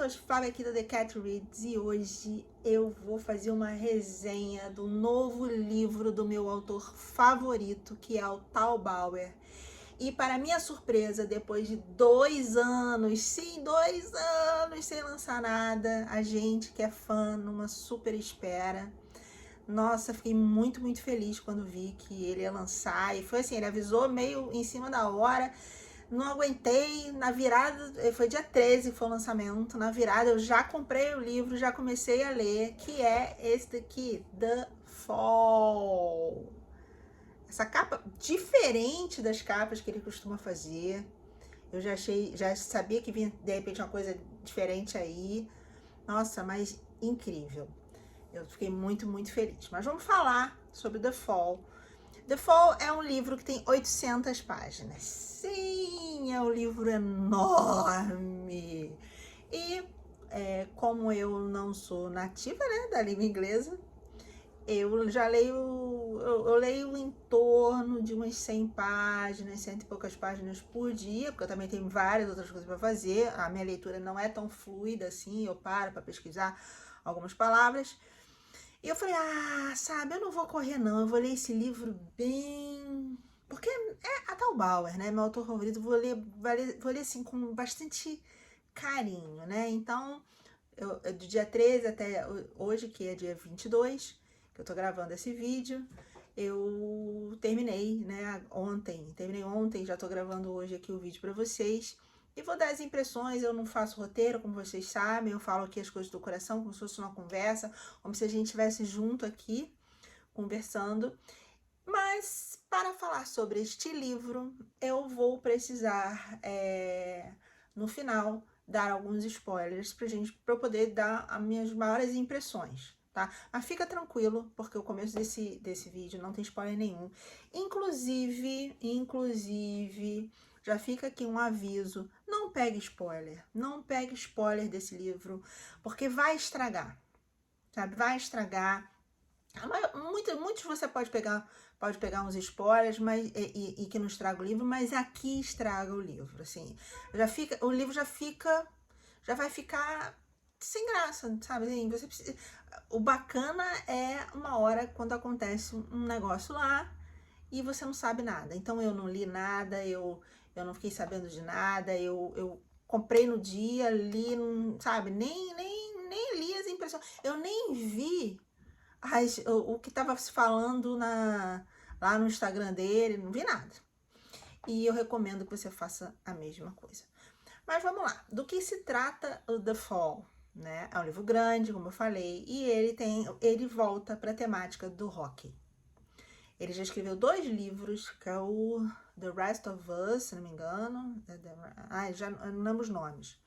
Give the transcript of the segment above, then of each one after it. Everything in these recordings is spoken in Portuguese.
pessoas, Flávia aqui da The Cat Reads, e hoje eu vou fazer uma resenha do novo livro do meu autor favorito, que é o Tal Bauer. E para minha surpresa, depois de 2 anos, sim, 2 anos sem lançar nada, a gente que é fã numa super espera. Nossa, fiquei muito, muito feliz quando vi que ele ia lançar. E foi assim, ele avisou meio em cima da hora. Não aguentei, na virada, foi dia 13 que foi o lançamento, na virada eu já comprei o livro, já comecei a ler, que é esse daqui, The Fall. Essa capa, diferente das capas que ele costuma fazer, eu já sabia que vinha de repente uma coisa diferente aí, nossa, mas incrível. Eu fiquei muito, muito feliz. Mas vamos falar sobre The Fall. The Fall é um livro que tem 800 páginas. Sim, é um livro enorme. E como eu não sou nativa, né, da língua inglesa, eu já leio, eu leio em torno de umas 100 páginas, 100 e poucas páginas por dia, porque eu também tenho várias outras coisas para fazer. A minha leitura não é tão fluida assim, eu paro para pesquisar algumas palavras. E eu falei, sabe, eu não vou correr não, eu vou ler esse livro bem... Porque é a Tal Bauer, né, meu autor favorito, vou ler assim com bastante carinho, né, então, do dia 13 até hoje, que é dia 22, que eu tô gravando esse vídeo, eu terminei, né, terminei ontem, já tô gravando hoje aqui o vídeo pra vocês. E vou dar as impressões, eu não faço roteiro, como vocês sabem, eu falo aqui as coisas do coração, como se fosse uma conversa, como se a gente estivesse junto aqui, conversando. Mas, para falar sobre este livro, eu vou precisar, no final, dar alguns spoilers pra eu poder dar as minhas maiores impressões, tá? Mas fica tranquilo, porque o começo desse vídeo não tem spoiler nenhum. Inclusive, já fica aqui um aviso, não pegue spoiler desse livro, porque vai estragar, sabe? Vai estragar. Muitos você pode pegar uns spoilers, mas, e que não estraga o livro, mas aqui estraga o livro, assim. O livro já vai ficar sem graça, sabe? Assim, o bacana é uma hora quando acontece um negócio lá e você não sabe nada. Então eu não li nada, eu não fiquei sabendo de nada, eu comprei no dia, li, sabe? Nem li as impressões. Eu nem vi o que estava se falando lá no Instagram dele, não vi nada. E eu recomendo que você faça a mesma coisa. Mas vamos lá, do que se trata o The Fall? Né? É um livro grande, como eu falei, e ele volta para a temática do rock. Ele já escreveu 2 livros, que é o The Rest of Us, se não me engano. Já não lembro os nomes.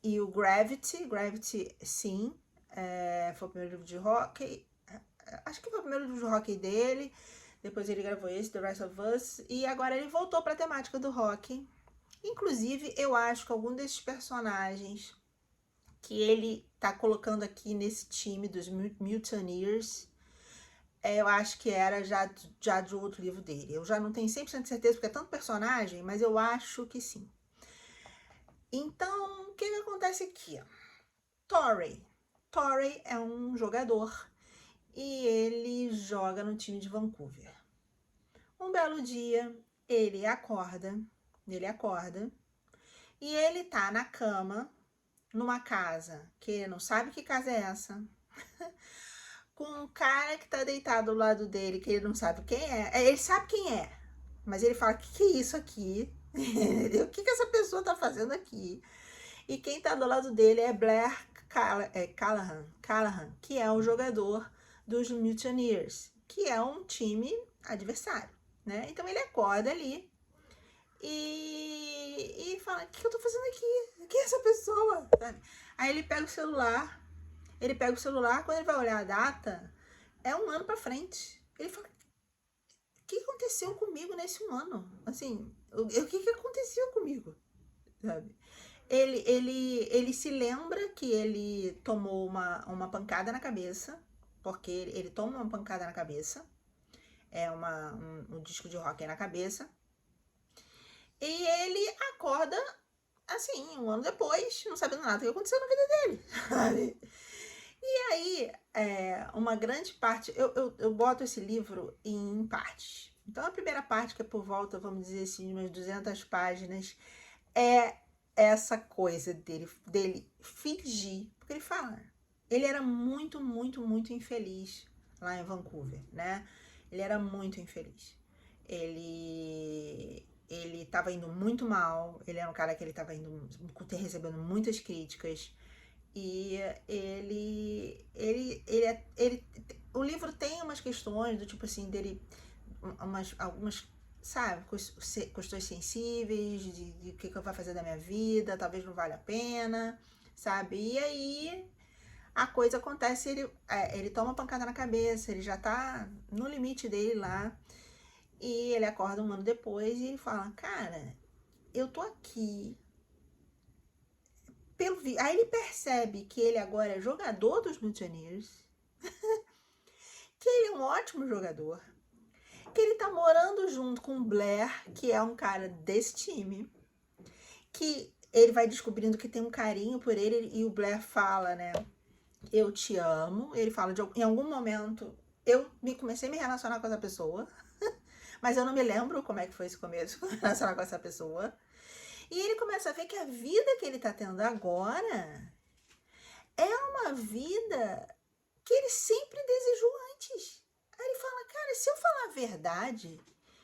E o Gravity, sim, foi o primeiro livro de rock. Acho que foi o primeiro livro de rock dele. Depois ele gravou esse, The Rest of Us. E agora ele voltou para a temática do rock. Inclusive, eu acho que algum desses personagens que ele tá colocando aqui nesse time dos Mutineers, eu acho que era já de outro livro dele. Eu já não tenho 100% de certeza, porque é tanto personagem, mas eu acho que sim. Então, o que acontece aqui? Torrey é um jogador e ele joga no time de Vancouver. Um belo dia, ele acorda e ele tá na cama, numa casa, que ele não sabe que casa é essa, com um cara que tá deitado do lado dele, que ele não sabe quem é. Ele sabe quem é, mas ele fala, que é isso aqui? O que essa pessoa tá fazendo aqui? E quem tá do lado dele é Blair Callahan, que é o jogador dos Mutineers, que é um time adversário, né? Então ele acorda ali e fala, o que eu tô fazendo aqui? Quem é essa pessoa? Sabe? Aí ele pega o celular, quando ele vai olhar a data, é 1 ano pra frente. Ele fala, o que aconteceu comigo nesse 1 ano? Assim, o que aconteceu comigo? Sabe? Ele se lembra que ele tomou uma pancada na cabeça, porque ele toma uma pancada na cabeça, um disco de rock na cabeça, e ele acorda assim, um ano depois, não sabendo nada do que aconteceu na vida dele, sabe? E aí, uma grande parte, eu boto esse livro em partes. Então, a primeira parte, que é por volta, vamos dizer assim, umas 200 páginas, é essa coisa dele fingir, porque ele fala, ele era muito, muito, muito infeliz lá em Vancouver, né? Ele era muito infeliz. Ele estava indo muito mal, ele era um cara que ele estava indo recebendo muitas críticas. E o livro tem umas questões do tipo assim, dele, algumas, sabe, questões sensíveis, de o que eu vou fazer da minha vida, talvez não valha a pena, sabe? E aí a coisa acontece, ele toma pancada na cabeça, ele já tá no limite dele lá, e ele acorda um ano depois e ele fala, cara, eu tô aqui. Aí ele percebe que ele agora é jogador dos Mutineers, que ele é um ótimo jogador, que ele tá morando junto com o Blair, que é um cara desse time, que ele vai descobrindo que tem um carinho por ele, e o Blair fala, né, eu te amo. Ele fala, em algum momento, comecei a me relacionar com essa pessoa, mas eu não me lembro como é que foi esse começo, relacionar com essa pessoa. E ele começa a ver que a vida que ele tá tendo agora é uma vida que ele sempre desejou antes. Aí ele fala, cara, se eu falar a verdade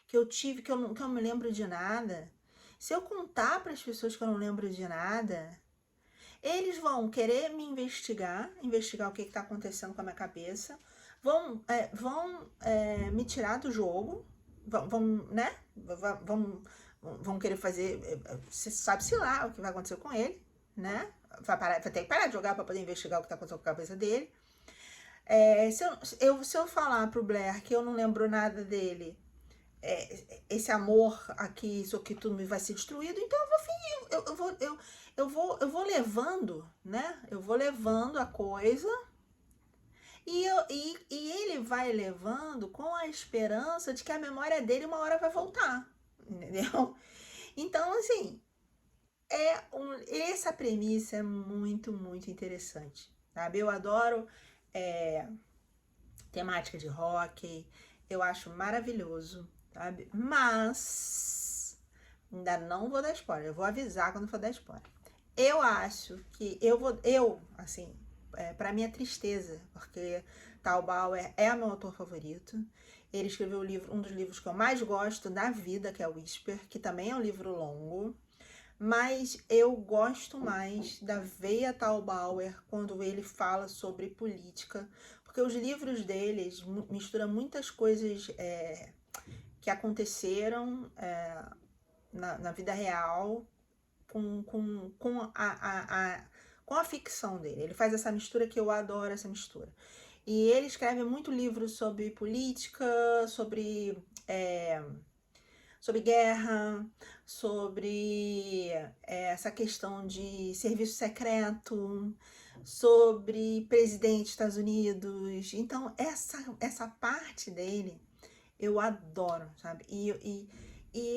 que eu tive, que eu não me lembro de nada, se eu contar para as pessoas que eu não lembro de nada, eles vão querer me investigar o que está acontecendo com a minha cabeça, vão me tirar do jogo, né? Vão querer fazer, sabe-se lá o que vai acontecer com ele, né? Vai ter que parar de jogar para poder investigar o que está acontecendo com a cabeça dele. Se eu falar pro Blair que eu não lembro nada dele, esse amor aqui, isso aqui tudo vai ser destruído, então eu vou fingir, eu vou levando, né? Eu vou levando a coisa e ele vai levando com a esperança de que a memória dele uma hora vai voltar, entendeu? Então, assim, essa premissa é muito, muito interessante, sabe? Eu adoro temática de rock, eu acho maravilhoso, sabe? Mas ainda não vou dar spoiler, eu vou avisar quando for dar spoiler. Eu acho que assim, pra minha tristeza, porque Tal Bauer é meu autor favorito. Ele escreveu um dos livros que eu mais gosto da vida, que é Whisper, que também é um livro longo. Mas eu gosto mais da veia Tal Bauer quando ele fala sobre política, porque os livros deles misturam muitas coisas que aconteceram na vida real com a ficção dele. Ele faz essa mistura que eu adoro, essa mistura. E ele escreve muito livro sobre política, sobre guerra, sobre essa questão de serviço secreto, sobre presidente dos Estados Unidos. Então, essa parte dele eu adoro, sabe? E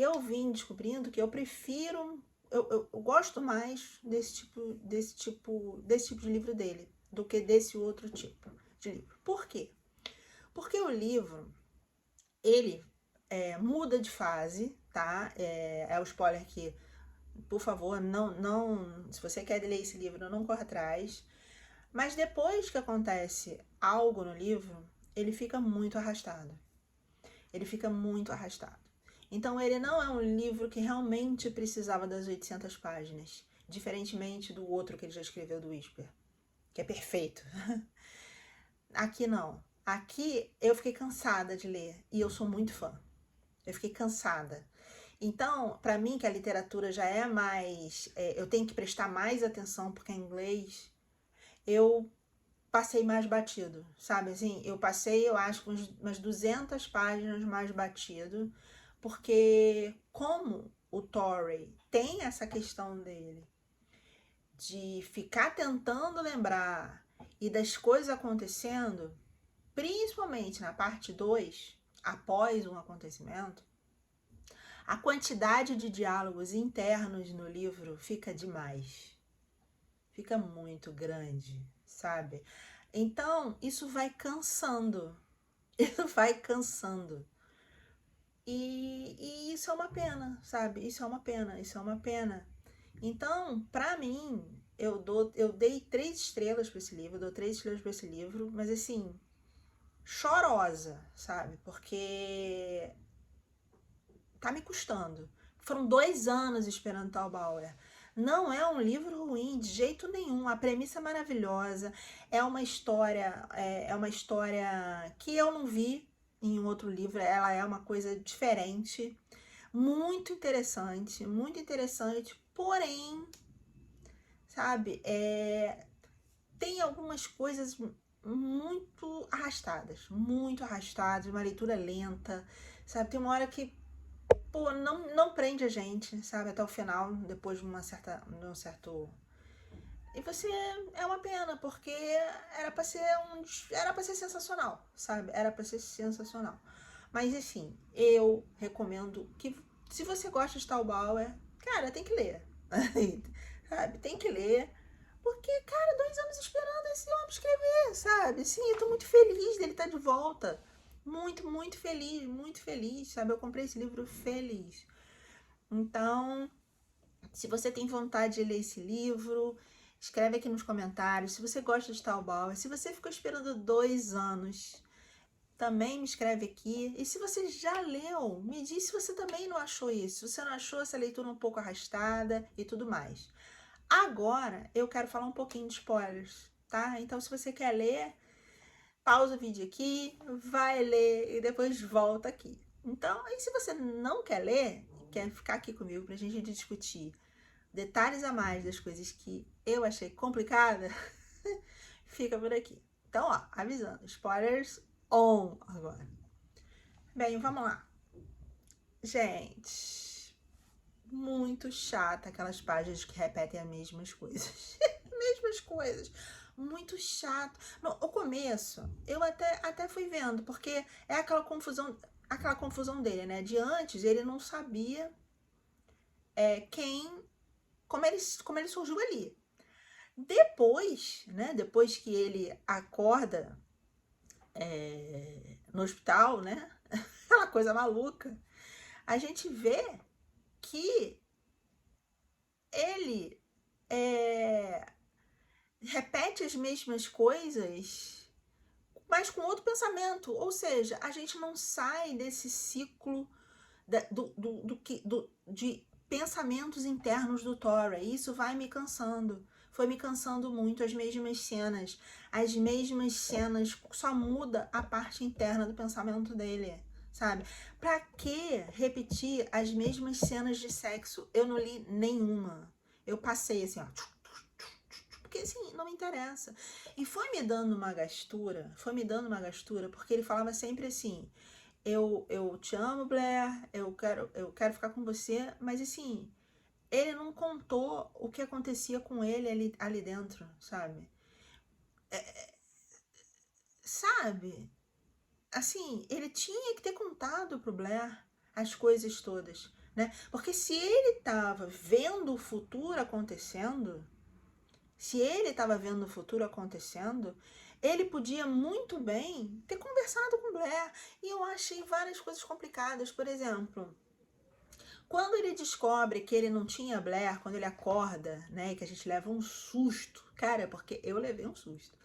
eu vim descobrindo que eu prefiro, eu gosto mais desse tipo de livro dele do que desse outro tipo de livro. Por quê? Porque o livro, ele muda de fase, tá? É o spoiler que, por favor, não, se você quer ler esse livro, não corra atrás. Mas depois que acontece algo no livro, ele fica muito arrastado. Ele fica muito arrastado. Então, ele não é um livro que realmente precisava das 800 páginas, diferentemente do outro que ele já escreveu, do Whisper, que é perfeito. Aqui não. Aqui eu fiquei cansada de ler, e eu sou muito fã. Eu fiquei cansada. Então, para mim, que a literatura já é mais... eu tenho que prestar mais atenção, porque é inglês, eu passei mais batido, sabe? Assim, eu passei, eu acho, umas 200 páginas mais batido, porque como o Torrey tem essa questão dele de ficar tentando lembrar e das coisas acontecendo, principalmente na parte 2, após um acontecimento, A quantidade de diálogos internos no livro fica demais. Fica muito grande, sabe? Então, isso vai cansando. Isso vai cansando. E isso é uma pena, sabe? Isso é uma pena, isso é uma pena. Então, pra mim, eu dei 3 estrelas pra esse livro, eu dou 3 estrelas pra esse livro, mas assim, chorosa, sabe? Porque tá me custando. Foram 2 anos esperando Tal Bauer. Não é um livro ruim de jeito nenhum. A premissa é maravilhosa. É uma história que eu não vi em um outro livro. Ela é uma coisa diferente, muito interessante, muito interessante. Porém, sabe, tem algumas coisas muito arrastadas, uma leitura lenta, sabe? Tem uma hora que pô, não prende a gente, sabe, até o final, depois de de um certo... E você, é uma pena, porque era pra ser sensacional, sabe? Era pra ser sensacional. Mas, enfim, eu recomendo que, se você gosta de Tal Bauer, cara, tem que ler, sabe? Tem que ler, porque, cara, 2 anos esperando esse homem escrever, sabe? Sim, eu tô muito feliz dele estar de volta. Muito feliz, sabe? Eu comprei esse livro feliz. Então, se você tem vontade de ler esse livro, escreve aqui nos comentários. Se você gosta de Tal Bauer, se você ficou esperando 2 anos, também me escreve aqui. E se você já leu, me diz se você também não achou isso. Se você não achou essa leitura um pouco arrastada e tudo mais. Agora, eu quero falar um pouquinho de spoilers, tá? Então, se você quer ler, pausa o vídeo aqui, vai ler e depois volta aqui. Então, aí se você não quer ler, quer ficar aqui comigo pra gente discutir detalhes a mais das coisas que eu achei complicada, fica por aqui. Então, ó, avisando, spoilers on agora. Bem, vamos lá. Gente, muito chata aquelas páginas que repetem as mesmas coisas. Mesmas coisas. Muito chato. O começo, eu até fui vendo, porque é aquela confusão dele, né? De antes, ele não sabia como ele surgiu ali. Depois, né? Depois que ele acorda no hospital, né? Aquela coisa maluca. A gente vê que ele repete as mesmas coisas, mas com outro pensamento. Ou seja, a gente não sai desse ciclo de pensamentos internos do Tora. Isso vai me cansando. Foi me cansando muito, as mesmas cenas. As mesmas cenas, só muda a parte interna do pensamento dele, sabe? Pra que repetir as mesmas cenas de sexo? Eu não li nenhuma. Eu passei assim, ó. Porque assim, não me interessa. E foi me dando uma gastura, porque ele falava sempre assim: eu te amo, Blair, eu quero ficar com você, mas assim, ele não contou o que acontecia com ele ali dentro, sabe? Sabe? Assim, ele tinha que ter contado pro Blair as coisas todas, né? Porque se ele tava vendo o futuro acontecendo, ele podia muito bem ter conversado com Blair. E eu achei várias coisas complicadas. Por exemplo, quando ele descobre que ele não tinha Blair, quando ele acorda, né, que a gente leva um susto. Cara, porque eu levei um susto.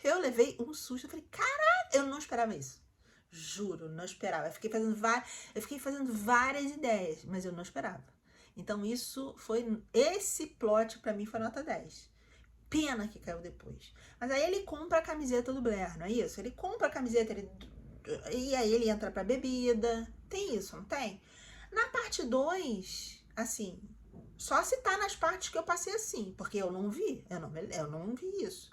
Eu levei um susto. Eu falei, cara, eu não esperava isso. Juro, não esperava. Eu fiquei fazendo várias ideias, mas eu não esperava. Então esse plot pra mim foi nota 10. Pena que caiu depois. Mas aí ele compra a camiseta do Blair, não é isso? Ele compra a camiseta, e aí ele entra pra bebida. Tem isso, não tem? Na parte 2, assim, só se tá nas partes que eu passei assim, porque eu não vi isso.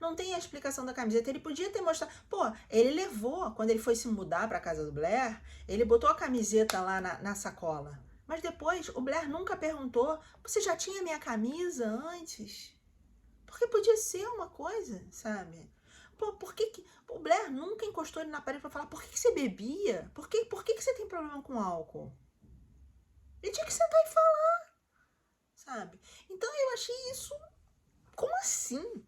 Não tem a explicação da camiseta. Ele podia ter mostrado. Pô, ele levou, quando ele foi se mudar pra casa do Blair, ele botou a camiseta lá na sacola. Mas depois, o Blair nunca perguntou: você já tinha minha camisa antes? Porque podia ser uma coisa, sabe? Pô, por que o Blair nunca encostou ele na parede pra falar: por que você bebia? Por que você tem problema com álcool? Ele tinha que sentar e falar, sabe? Então eu achei isso, como assim?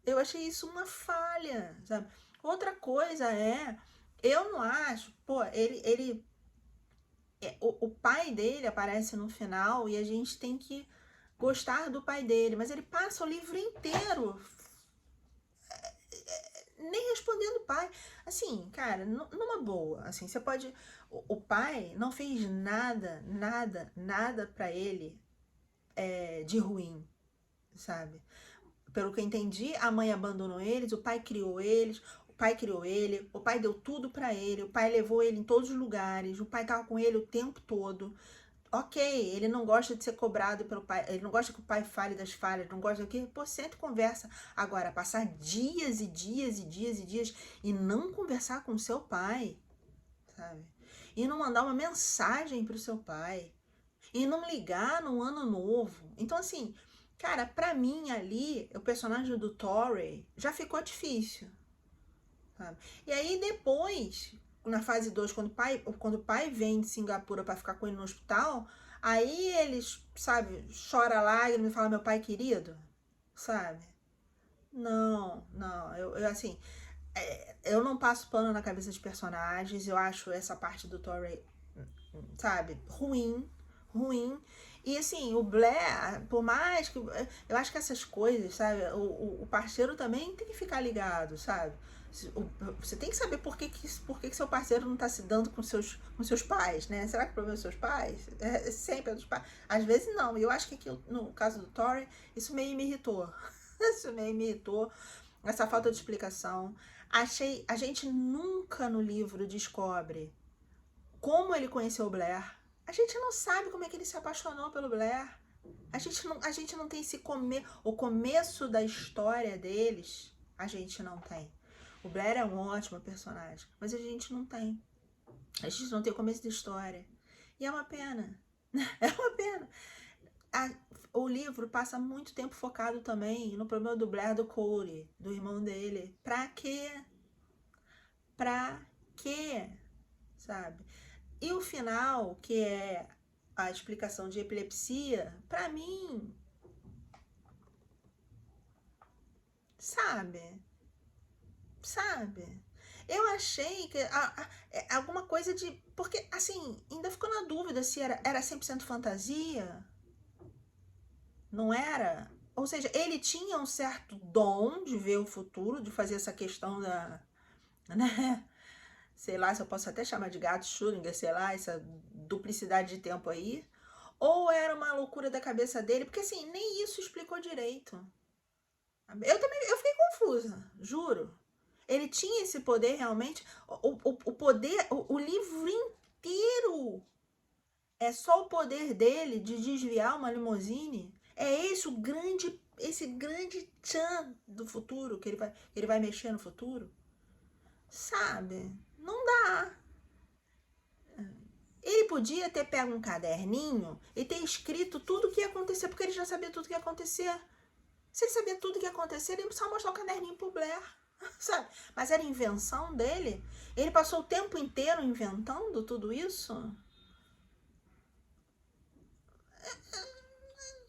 Eu achei isso uma falha, sabe? Outra coisa eu não acho, pô, o pai dele aparece no final e a gente tem que gostar do pai dele, mas ele passa o livro inteiro nem respondendo o pai. Assim, cara, numa boa, assim, você pode... O pai não fez nada pra ele de ruim, sabe? Pelo que eu entendi, a mãe abandonou eles, o pai criou eles, o pai criou ele, o pai deu tudo pra ele, o pai levou ele em todos os lugares, o pai tava com ele o tempo todo. Ok, ele não gosta de ser cobrado pelo pai, ele não gosta que o pai fale das falhas, não gosta que, pô, senta e conversa. Agora, passar dias e dias e dias e dias e não conversar com o seu pai, sabe? E não mandar uma mensagem pro seu pai, e não ligar no ano novo. Então, assim, cara, pra mim ali, o personagem do Torrey já ficou difícil, sabe? E aí depois, na fase 2 quando o pai vem de Singapura pra ficar com ele no hospital, aí eles, sabe, chora lágrimas e fala meu pai querido, sabe? Não, eu assim, eu não passo pano na cabeça dos personagens, eu acho essa parte do Torrey, sabe, ruim. E assim, o Blair, por mais que. Eu acho que essas coisas, sabe? O parceiro também tem que ficar ligado, sabe? Você tem que saber por que seu parceiro não tá se dando com seus pais, né? Será que o problema é dos seus pais? Sempre é dos pais. Às vezes não. E eu acho que aqui, no caso do Torrey, isso meio me irritou. Isso meio me irritou. Essa falta de explicação. A gente nunca no livro descobre como ele conheceu o Blair. A gente não sabe como é que ele se apaixonou pelo Blair. A gente não tem o começo da história deles, a gente não tem. O Blair é um ótimo personagem, mas a gente não tem. A gente não tem o começo da história. E é uma pena. É uma pena. O livro passa muito tempo focado também no problema do Blair do Corey, do irmão dele. Pra quê? Pra quê? Sabe? E o final, que é a explicação de epilepsia, pra mim, sabe? Sabe? Eu achei que alguma coisa de... Porque, assim, ainda ficou na dúvida se era 100% fantasia. Não era? Ou seja, ele tinha um certo dom de ver o futuro, de fazer essa questão da... Né? Sei lá, se eu posso até chamar de gato Schrödinger, sei lá, essa duplicidade de tempo aí. Ou era uma loucura da cabeça dele, porque assim, nem isso explicou direito. Eu fiquei confusa, juro. Ele tinha esse poder realmente, o poder, o livro inteiro é só o poder dele de desviar uma limusine. É esse grande tchan do futuro, que ele vai mexer no futuro. Sabe? Não dá. Ele podia ter pego um caderninho e ter escrito tudo o que ia acontecer, porque ele já sabia tudo o que ia acontecer. Se ele sabia tudo o que ia acontecer, ele só mostrar o caderninho pro Blair, sabe? Mas era invenção dele. Ele passou o tempo inteiro inventando tudo isso,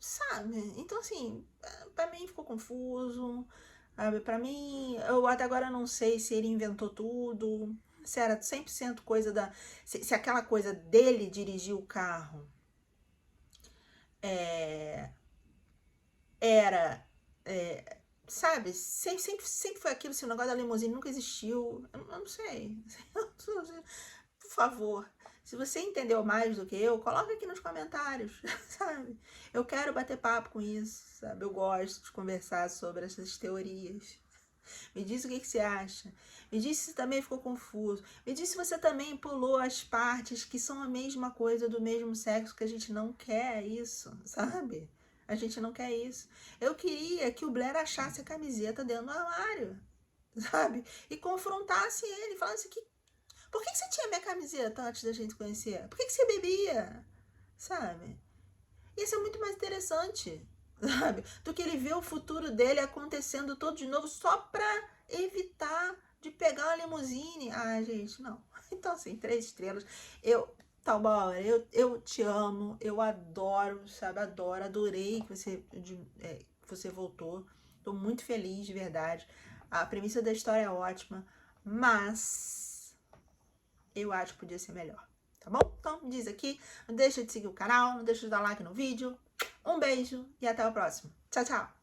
sabe? Então, assim, pra mim ficou confuso, sabe? Pra mim, eu até agora não sei se ele inventou tudo, se era 100% coisa da... Se aquela coisa dele dirigir o carro era... sabe? Sempre foi aquilo, se o negócio da limusine nunca existiu. Eu não sei. Por favor, se você entendeu mais do que eu, coloca aqui nos comentários, sabe? Eu quero bater papo com isso, sabe? Eu gosto de conversar sobre essas teorias. Me diz o que você acha. Me diz se também ficou confuso. Me diz se você também pulou as partes que são a mesma coisa do mesmo sexo, que a gente não quer isso, sabe? A gente não quer isso. Eu queria que o Blair achasse a camiseta dentro do armário, sabe? E confrontasse ele, falasse que... Por que você tinha minha camiseta antes da gente conhecer? Por que você bebia? Sabe? Isso é muito mais interessante, sabe? Do que ele ver o futuro dele acontecendo todo de novo só pra evitar de pegar uma limusine. Ah, gente, não. Então, assim, 3 estrelas. Tal Bauer, eu te amo, eu adoro, sabe? Adorei que você voltou. Tô muito feliz, de verdade. A premissa da história é ótima, mas eu acho que podia ser melhor, tá bom? Então, me diz aqui, não deixa de seguir o canal, não deixa de dar like no vídeo. Um beijo e até o próximo. Tchau, tchau!